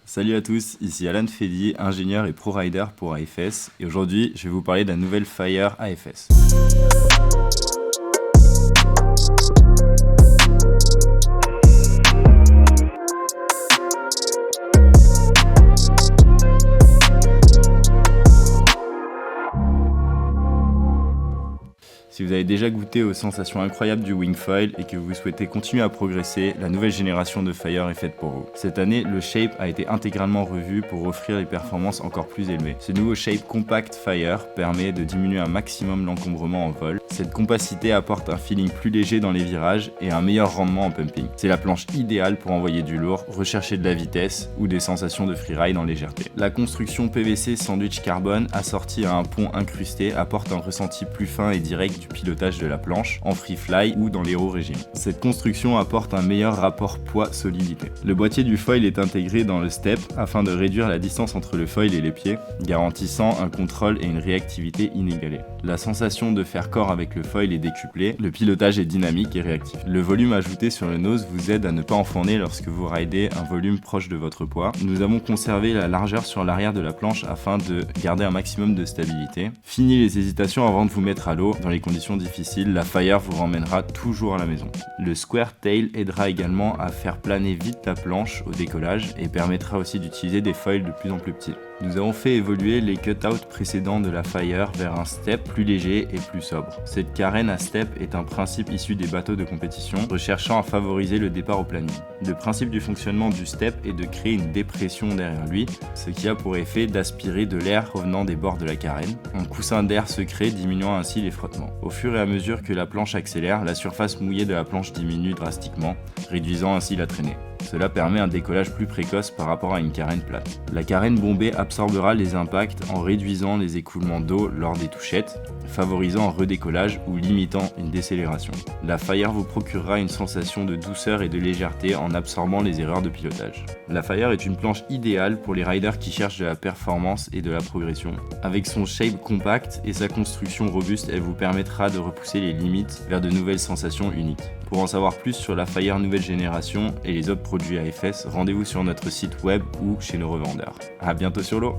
Salut à tous, ici Alan Fedi, ingénieur et pro-rider pour AFS, et aujourd'hui je vais vous parler de la nouvelle Fire AFS. Si vous avez déjà goûté aux sensations incroyables du wingfoil et que vous souhaitez continuer à progresser, la nouvelle génération de Fire est faite pour vous. Cette année, le Shape a été intégralement revu pour offrir des performances encore plus élevées. Ce nouveau Shape Compact Fire permet de diminuer un maximum l'encombrement en vol. Cette compacité apporte un feeling plus léger dans les virages et un meilleur rendement en pumping. C'est la planche idéale pour envoyer du lourd, rechercher de la vitesse ou des sensations de freeride en légèreté. La construction PVC sandwich carbone assortie à un pont incrusté apporte un ressenti plus fin et direct du pilotage de la planche en free fly ou dans l'aéro régime. Cette construction apporte un meilleur rapport poids-solidité. Le boîtier du foil est intégré dans le step afin de réduire la distance entre le foil et les pieds, garantissant un contrôle et une réactivité inégalée. La sensation de faire corps avec le foil est décuplée, le pilotage est dynamique et réactif. Le volume ajouté sur le nose vous aide à ne pas enfourner lorsque vous ridez un volume proche de votre poids. Nous avons conservé la largeur sur l'arrière de la planche afin de garder un maximum de stabilité. Fini les hésitations avant de vous mettre à l'eau. Dans les conditions difficiles, la Fire vous ramènera toujours à la maison. Le Square Tail aidera également à faire planer vite la planche au décollage et permettra aussi d'utiliser des foils de plus en plus petits. Nous avons fait évoluer les cutouts précédents de la Fire vers un step plus léger et plus sobre. Cette carène à step est un principe issu des bateaux de compétition, recherchant à favoriser le départ au planning. Le principe du fonctionnement du step est de créer une dépression derrière lui, ce qui a pour effet d'aspirer de l'air provenant des bords de la carène. Un coussin d'air se crée, diminuant ainsi les frottements. Au fur et à mesure que la planche accélère, la surface mouillée de la planche diminue drastiquement, réduisant ainsi la traînée. Cela permet un décollage plus précoce par rapport à une carène plate. La carène bombée absorbera les impacts en réduisant les écoulements d'eau lors des touchettes, favorisant un redécollage ou limitant une décélération. La Fire vous procurera une sensation de douceur et de légèreté en absorbant les erreurs de pilotage. La Fire est une planche idéale pour les riders qui cherchent de la performance et de la progression. Avec son shape compact et sa construction robuste, elle vous permettra de repousser les limites vers de nouvelles sensations uniques. Pour en savoir plus sur la Fire nouvelle génération et les autres produits AFS, rendez-vous sur notre site web ou chez nos revendeurs. À bientôt sur l'eau!